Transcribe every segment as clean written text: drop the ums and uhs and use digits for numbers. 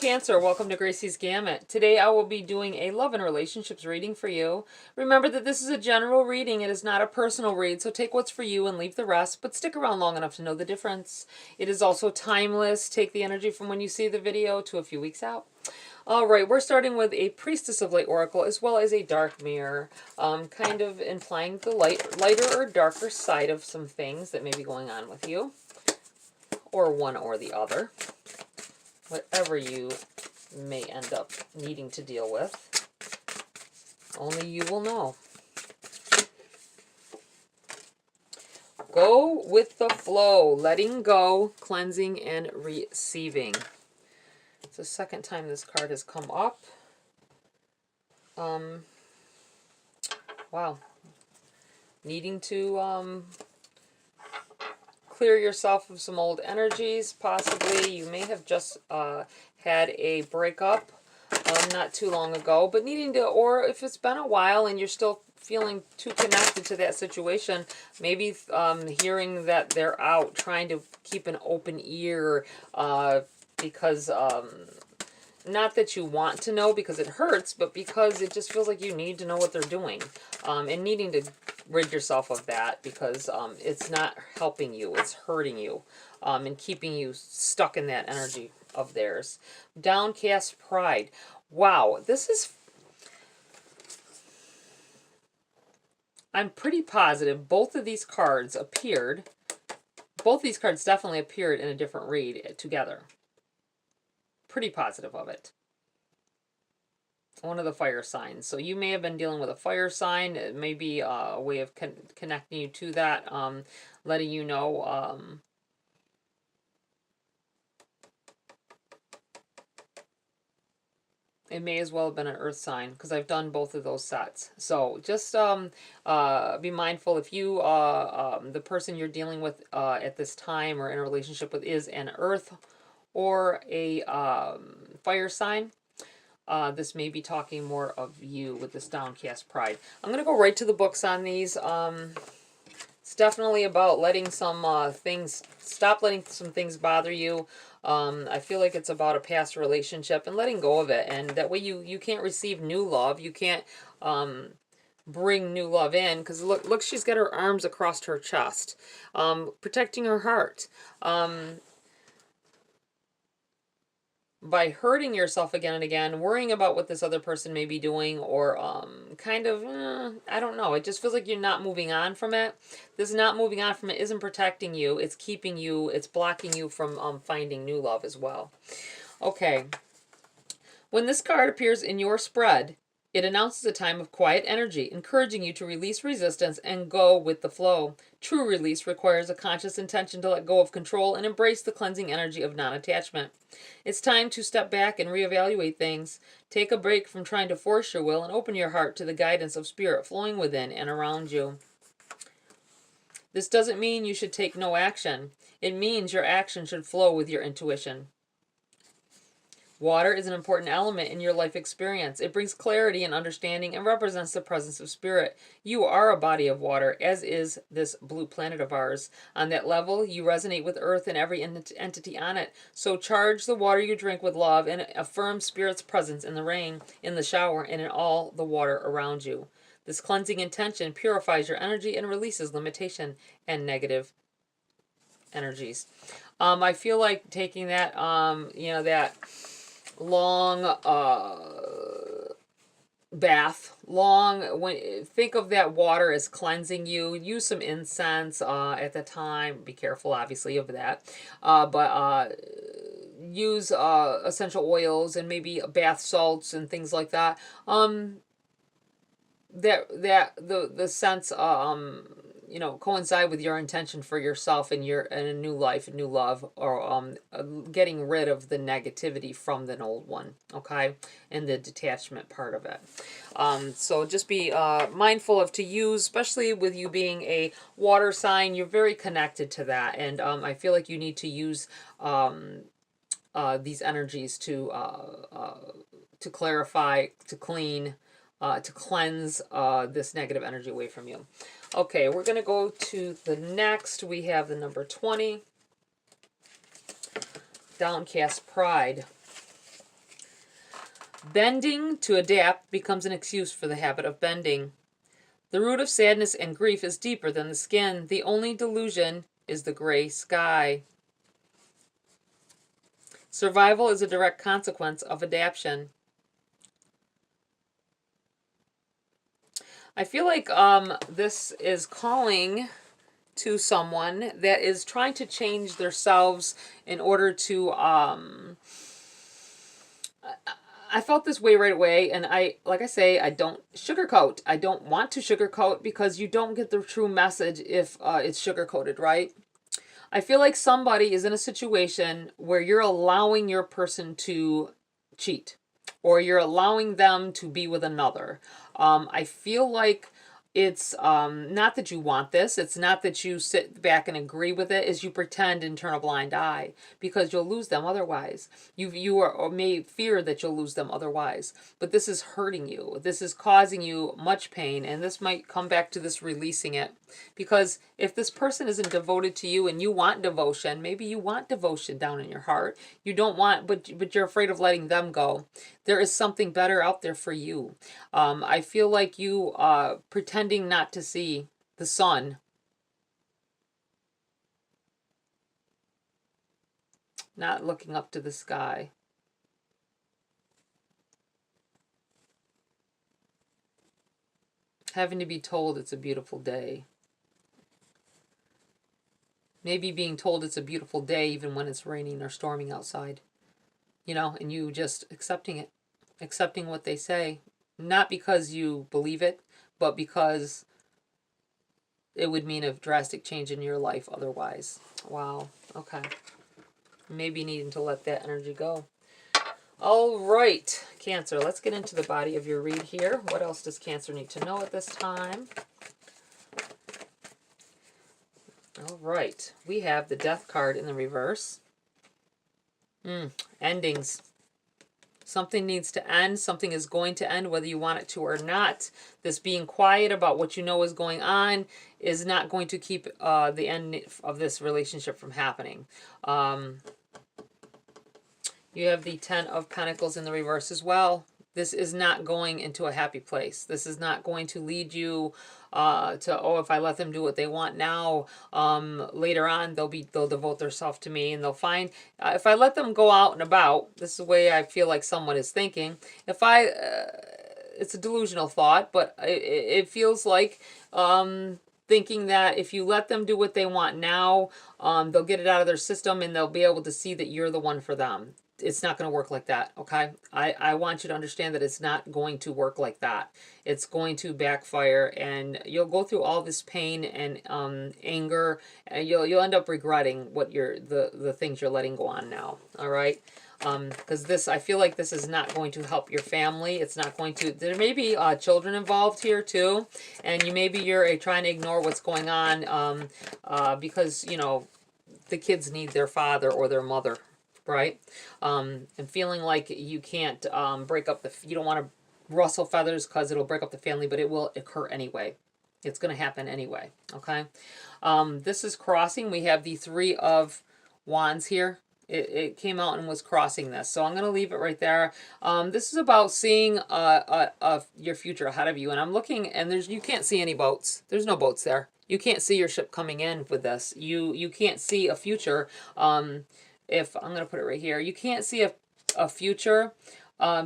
Cancer, welcome to Gracie's Gamut. Today I will be doing a love and relationships reading for you. Remember that this is a general reading, it is not a personal read, so take what's for you and leave the rest, but stick around long enough to know the difference. It is also timeless. Take the energy from when you see the video to a few weeks out. Alright, we're starting with a Priestess of Light Oracle as well as a Dark Mirror, kind of implying the lighter or darker side of some things that may be going on with you, or one or the other. Whatever you may end up needing to deal with, only you will know. Go with the flow, letting go, cleansing, and receiving. It's the second time this card has come up. Wow. Needing to clear yourself of some old energies, possibly. You may have just had a breakup not too long ago, but needing to, or if it's been a while and you're still feeling too connected to that situation, maybe hearing that they're out, trying to keep an open ear because not that you want to know because it hurts, but because it just feels like you need to know what they're doing, and needing to rid yourself of that because it's not helping you, it's hurting you, and keeping you stuck in that energy of theirs. Downcast pride. Wow, this is... I'm pretty positive both of these cards appeared, both these cards definitely appeared in a different read together. Pretty positive of it. One of the fire signs. So you may have been dealing with a fire sign. It may be a way of connecting you to that, letting you know. It may as well have been an earth sign because I've done both of those sets. So just be mindful if you, the person you're dealing with at this time or in a relationship with is an earth or a fire sign. This may be talking more of you with this downcast pride. I'm going to go right to the books on these. It's definitely about letting some things, stop letting some things bother you. I feel like it's about a past relationship and letting go of it. And that way you can't receive new love. You can't bring new love in. Because look, she's got her arms across her chest. Protecting her heart. By hurting yourself again and again, worrying about what this other person may be doing, or kind of, I don't know. It just feels like you're not moving on from it. This not moving on from it isn't protecting you. It's keeping you, it's blocking you from finding new love as well. Okay. When this card appears in your spread, it announces a time of quiet energy, encouraging you to release resistance and go with the flow. True release requires a conscious intention to let go of control and embrace the cleansing energy of non-attachment. It's time to step back and reevaluate things. Take a break from trying to force your will and open your heart to the guidance of spirit flowing within and around you. This doesn't mean you should take no action. It means your action should flow with your intuition. Water is an important element in your life experience. It brings clarity and understanding and represents the presence of spirit. You are a body of water, as is this blue planet of ours. On that level, you resonate with Earth and every entity on it. So charge the water you drink with love and affirm spirit's presence in the rain, in the shower, and in all the water around you. This cleansing intention purifies your energy and releases limitation and negative energies. I feel like taking that, that long bath, think of that water as cleansing you. Use some incense at the time. Be careful, obviously, of that. But use essential oils and maybe bath salts and things like that. The sense coincide with your intention for yourself and a new life, new love, or getting rid of the negativity from the old one, okay, and the detachment part of it. So just be mindful of to use, especially with you being a water sign, you're very connected to that, and I feel like you need to use these energies to clarify, to clean, to cleanse this negative energy away from you. Okay, we're going to go to the next. We have the number 20. Downcast pride. Bending to adapt becomes an excuse for the habit of bending. The root of sadness and grief is deeper than the skin. The only delusion is the gray sky. Survival is a direct consequence of adaptation. I feel like this is calling to someone that is trying to change themselves in order to I felt this way right away, and like I say, I don't sugarcoat. I don't want to sugarcoat because you don't get the true message if it's sugarcoated, right? I feel like somebody is in a situation where you're allowing your person to cheat, or you're allowing them to be with another. I feel like it's not that you want this. It's not that you sit back and agree with it. Is you pretend and turn a blind eye because you'll lose them otherwise. You are, or may fear that you'll lose them otherwise. But this is hurting you. This is causing you much pain, and this might come back to this releasing it. Because if this person isn't devoted to you and you want devotion, maybe you want devotion down in your heart. You don't want, but you're afraid of letting them go. There is something better out there for you. I feel like you pretending not to see the sun. Not looking up to the sky. Having to be told it's a beautiful day. Maybe being told it's a beautiful day even when it's raining or storming outside. You know, and you just accepting it. Accepting what they say. Not because you believe it, but because it would mean a drastic change in your life otherwise. Wow. Okay. Maybe needing to let that energy go. All right, Cancer, let's get into the body of your read here. What else does Cancer need to know at this time? All right, we have the Death card in the reverse. Endings. Something needs to end. Something is going to end whether you want it to or not. This being quiet about what you know is going on is not going to keep the end of this relationship from happening. You have the Ten of Pentacles in the reverse as well. This is not going into a happy place. This is not going to lead you to, oh, if I let them do what they want now, later on they'll devote themselves to me, and they'll find, if I let them go out and about, this is the way I feel like someone is thinking. If I, it's a delusional thought, but it feels like thinking that if you let them do what they want now, they'll get it out of their system and they'll be able to see that you're the one for them. It's not going to work like that, okay? I want you to understand that it's not going to work like that. It's going to backfire, and you'll go through all this pain and anger, and you'll end up regretting what the things you're letting go on now, all right? Because this, I feel like this is not going to help your family. It's not going to, there may be children involved here too, and you're trying to ignore what's going on because, you know, the kids need their father or their mother, right? And feeling like you can't break up you don't want to rustle feathers because it'll break up the family, but it will occur anyway. It's going to happen anyway, okay? This is crossing. We have the Three of Wands here. It came out and was crossing this. So I'm going to leave it right there. This is about seeing your future ahead of you. And I'm looking, and you can't see any boats. There's no boats there. You can't see your ship coming in with this. You can't see a future. If I'm going to put it right here, you can't see a future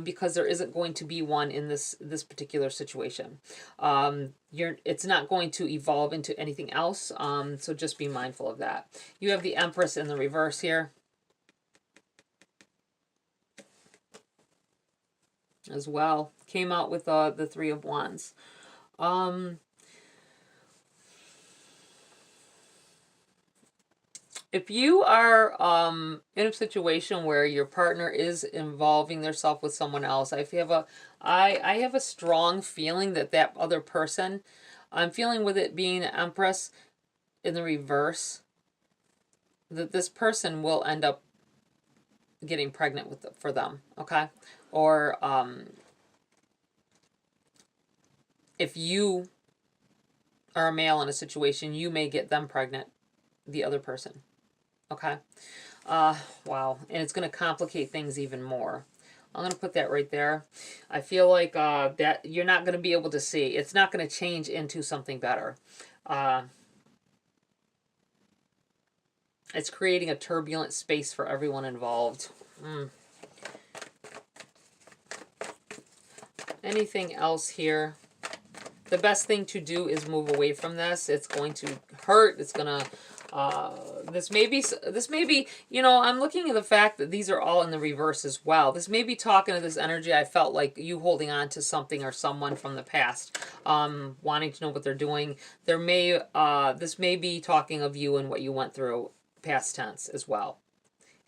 because there isn't going to be one in this particular situation. It's not going to evolve into anything else. So just be mindful of that. You have the Empress in the reverse here as well. Came out with the Three of Wands. If you are in a situation where your partner is involving themselves with someone else, I have a strong feeling that other person, I'm feeling with it being an Empress in the reverse, that this person will end up getting pregnant for them, okay? Or if you are a male in a situation, you may get them pregnant, the other person. Okay. Wow. And it's going to complicate things even more. I'm going to put that right there. I feel like that you're not going to be able to see. It's not going to change into something better. It's creating a turbulent space for everyone involved. Anything else here? The best thing to do is move away from this. It's going to hurt. It's going to this may be, you know, I'm looking at the fact that these are all in the reverse as well. This may be talking to this energy. I felt like you holding on to something or someone from the past, wanting to know what they're doing. There may this may be talking of you and what you went through, past tense as well.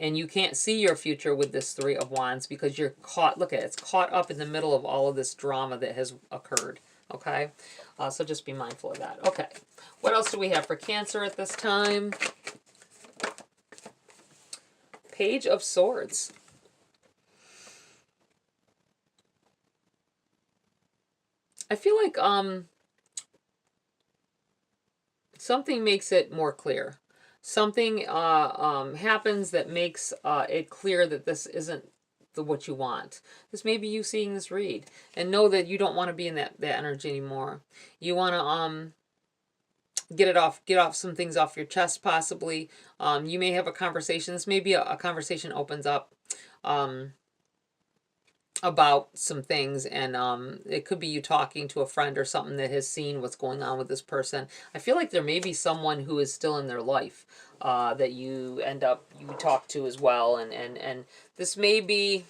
And you can't see your future with this Three of Wands because you're caught, look at it, it's caught up in the middle of all of this drama that has occurred. Okay, so just be mindful of that. Okay, what else do we have for Cancer at this time? Page of Swords. I feel like something makes it more clear. Something happens that makes it clear that this isn't what you want. This may be you seeing this read and know that you don't want to be in that energy anymore. You want to get off some things off your chest possibly. You may have a conversation. This may be a conversation opens up about some things, and it could be you talking to a friend or something that has seen what's going on with this person. I feel like there may be someone who is still in their life that you talk to as well, and this may be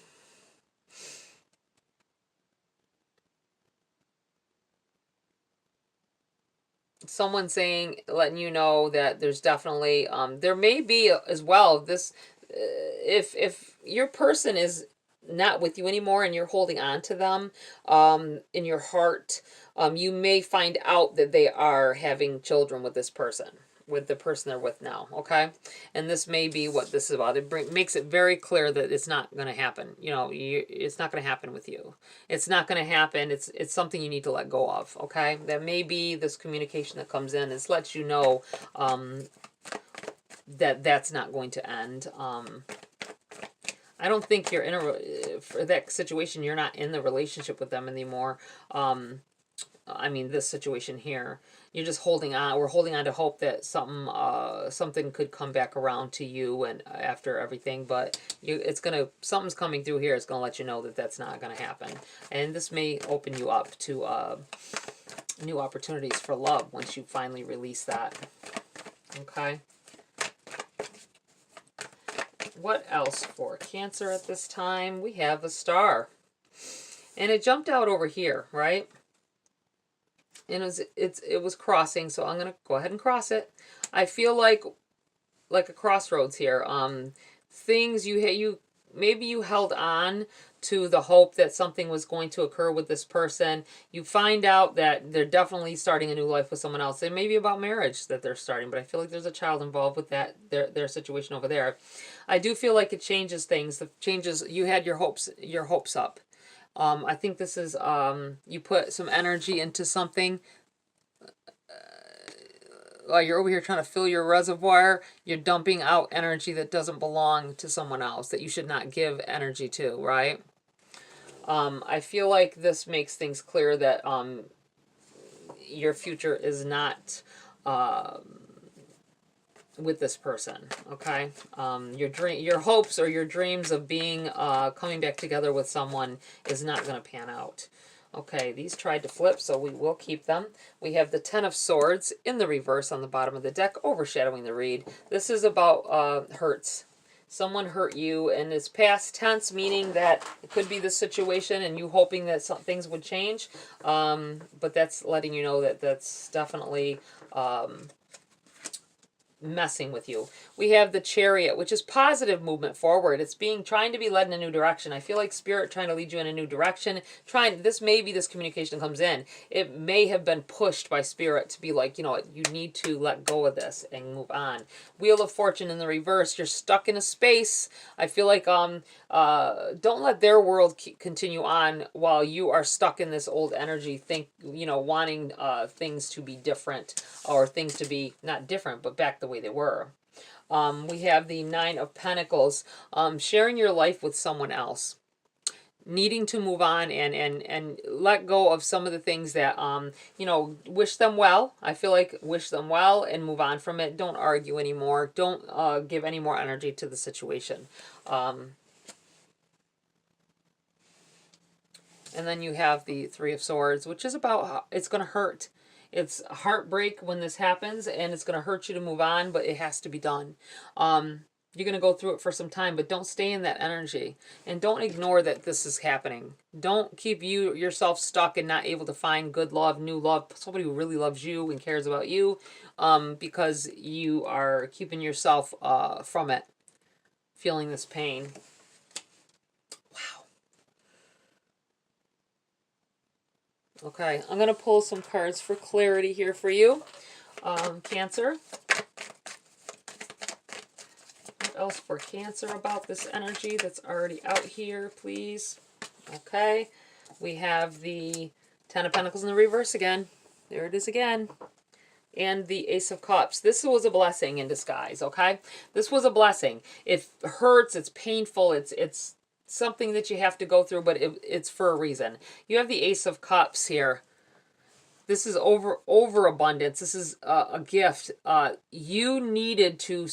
someone saying, letting you know that there's definitely there may be as well this if your person is not with you anymore and you're holding on to them in your heart, you may find out that they are having children with this person, with the person they're with now. Okay, and this may be what this is about. It makes it very clear that it's not going to happen. You know, it's not going to happen with you. It's not going to happen. It's something you need to let go of. Okay, that may be this communication that comes in. This lets you know that that's not going to end. I don't think you're in for that situation, you're not in the relationship with them anymore. I mean, this situation here, you're just holding on. We're holding on to hope that something could come back around to you and after everything, but something's coming through here. It's going to let you know that that's not going to happen. And this may open you up to new opportunities for love once you finally release that. Okay. What else for Cancer at this time? We have a star. And it jumped out over here, right? And it was crossing, so I'm going to go ahead and cross it. I feel like a crossroads here. Things maybe you held on to the hope that something was going to occur with this person. You find out that they're definitely starting a new life with someone else. It may be about marriage that they're starting, but I feel like there's a child involved with that, their situation over there. I do feel like it changes things. The changes, you had your hopes up. I think this is, you put some energy into something. While you're over here trying to fill your reservoir, you're dumping out energy that doesn't belong to someone else, that you should not give energy to, right? I feel like this makes things clear that your future is not with this person. Okay, your hopes or your dreams of being coming back together with someone is not going to pan out. Okay, these tried to flip, so we will keep them. We have the Ten of Swords in the reverse on the bottom of the deck, overshadowing the read. This is about hurts. Someone hurt you, and it's past tense, meaning that it could be this situation and you hoping that some things would change. But that's letting you know that that's definitely messing with you. We have the Chariot, which is positive movement forward. It's trying to be led in a new direction. I feel like Spirit trying to lead you in a new direction. This communication comes in. It may have been pushed by Spirit to be like, you know, you need to let go of this and move on. Wheel of Fortune in the reverse. You're stuck in a space. I feel like don't let their world continue on while you are stuck in this old energy. Wanting things to be different, or things to be not different, but back the way they were. We have the Nine of Pentacles, sharing your life with someone else. needing to move on and let go of some of the things that you know, wish them well. I feel like wish them well and move on from it. Don't argue anymore. Don't give any more energy to the situation. And then you have the Three of Swords, which is about how it's going to hurt. It's heartbreak when this happens, and it's going to hurt you to move on, but it has to be done. You're going to go through it for some time, but don't stay in that energy. And don't ignore that this is happening. Don't keep yourself stuck and not able to find good love, new love, somebody who really loves you and cares about you, because you are keeping yourself from it, feeling this pain. Okay, I'm going to pull some cards for clarity here for you, Cancer. What else for Cancer about this energy that's already out here, please? Okay, we have the Ten of Pentacles in the reverse again. There it is again. And the Ace of Cups. This was a blessing in disguise, okay? This was a blessing. It hurts, it's painful, it's something that you have to go through, but it's for a reason. You have the Ace of Cups here. This is overabundance. This is a gift. You need to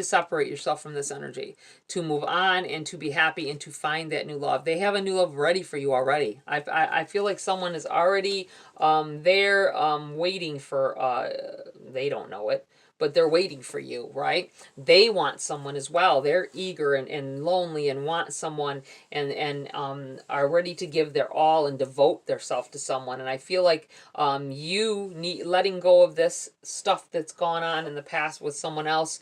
separate yourself from this energy to move on and to be happy and to find that new love. They have a new love ready for you already. I feel like someone is already there waiting for, they don't know it, but they're waiting for you, right? They want someone as well. They're eager and lonely and want someone and are ready to give their all and devote themselves to someone. And I feel like you need letting go of this stuff that's gone on in the past with someone else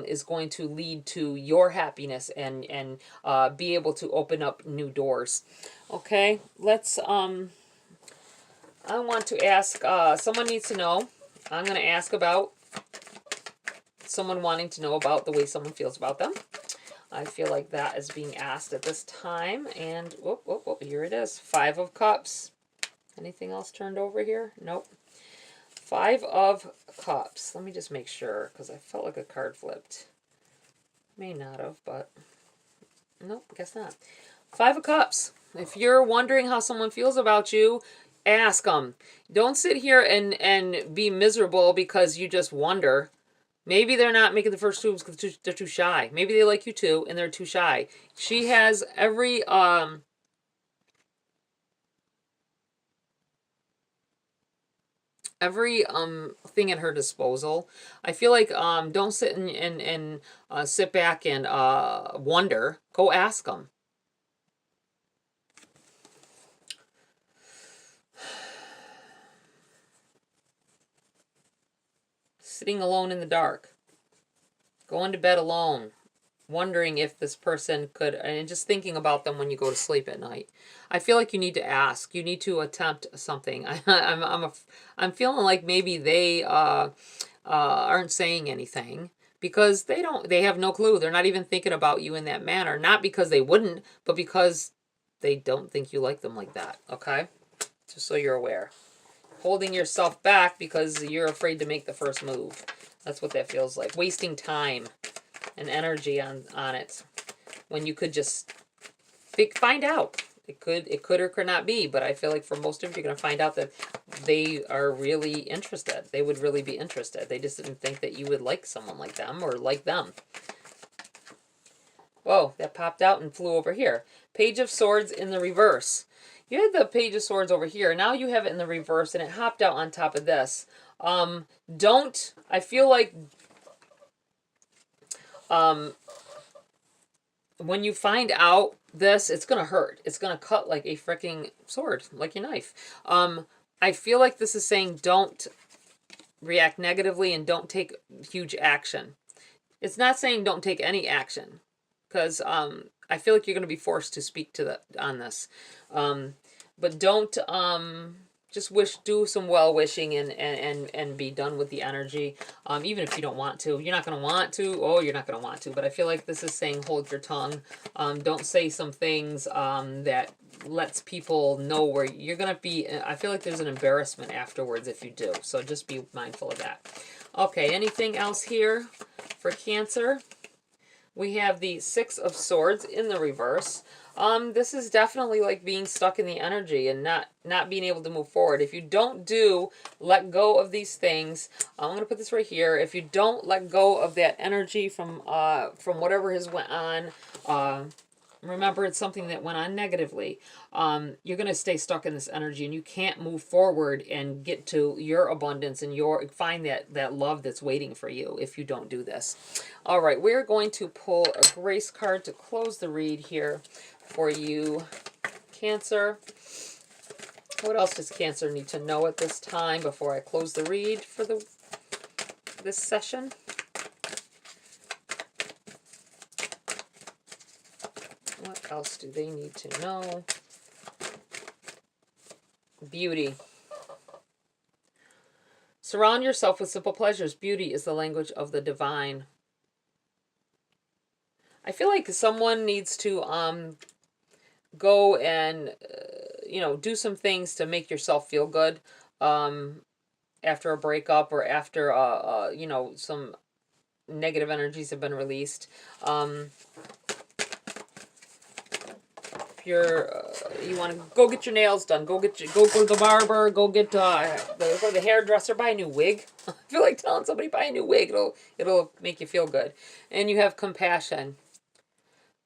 is going to lead to your happiness and be able to open up new doors. Okay, let's I want to ask, someone needs to know. I'm going to ask about someone wanting to know about the way someone feels about them. I feel like that is being asked at this time. And whoop, whoop, whoop, here it is. Five of Cups. Anything else turned over here? Nope. Five of Cups. Let me just make sure, because I felt like a card flipped. May not have, but nope, guess not. Five of Cups. If you're wondering how someone feels about you, ask them. Don't sit here and be miserable because you just wonder. Maybe they're not making the first moves because they're too shy. Maybe they like you too, and they're too shy. She has every thing at her disposal. I feel like don't sit and sit back and wonder. Go ask them. Sitting alone in the dark. Going to bed alone. Wondering if this person could, and just thinking about them when you go to sleep at night. I feel like you need to ask. You need to attempt something. I'm feeling like maybe they aren't saying anything because they have no clue. They're not even thinking about you in that manner. Not because they wouldn't, but because they don't think you like them like that. Okay? Just so you're aware. Holding yourself back because you're afraid to make the first move. That's what that feels like. Wasting time and energy on it when you could just find out. It could or could not be, but I feel like for most of you, you're going to find out that they are really interested. They would really be interested. They just didn't think that you would like someone like them or like them. Whoa, that popped out and flew over here. Page of Swords in the reverse. You had the Page of Swords over here. Now you have it in the reverse, and it hopped out on top of this. I feel like when you find out this, it's going to hurt. It's going to cut like a freaking sword, like a knife. I feel like this is saying don't react negatively and don't take huge action. It's not saying don't take any action, because I feel like you're going to be forced to speak on this. But don't just do some well wishing and be done with the energy. Even if you don't want to, you're not going to want to. Oh, you're not going to want to. But I feel like this is saying hold your tongue. Don't say some things that lets people know where you're going to be. I feel like there's an embarrassment afterwards if you do. So just be mindful of that. Okay, anything else here for Cancer? We have the Six of Swords in the reverse. This is definitely like being stuck in the energy and not being able to move forward. If you don't let go of these things, I'm gonna put this right here. If you don't let go of that energy from whatever has went on, remember it's something that went on negatively. You're gonna stay stuck in this energy, and you can't move forward and get to your abundance and find that love that's waiting for you if you don't do this. All right, we're going to pull a grace card to close the read here for you, Cancer. What else does Cancer need to know at this time before I close the read for this session? What else do they need to know? Beauty. Surround yourself with simple pleasures. Beauty is the language of the divine. I feel like someone needs to go and do some things to make yourself feel good after a breakup, or after some negative energies have been released. If you want to go get your nails done, go to the barber, go to the hairdresser, buy a new wig. I feel like telling somebody buy a new wig. It'll make you feel good. And you have compassion.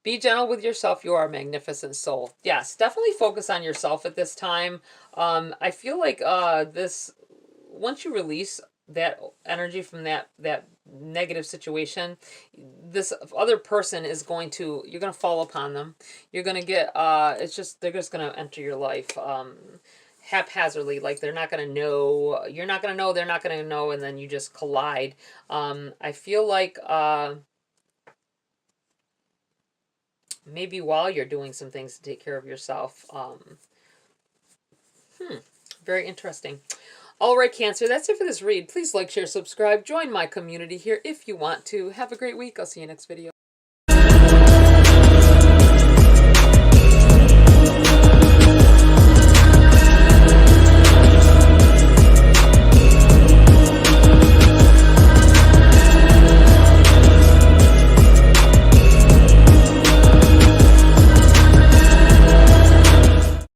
Be gentle with yourself. You are a magnificent soul. Yes, definitely focus on yourself at this time. I feel like once you release that energy from that negative situation, this other person you're going to fall upon them. You're going to get, they're just going to enter your life haphazardly. Like they're not going to know, you're not going to know, they're not going to know, and then you just collide. I feel like maybe while you're doing some things to take care of yourself. Very interesting. All right, Cancer, that's it for this read. Please like, share, subscribe. Join my community here if you want to. Have a great week. I'll see you next video.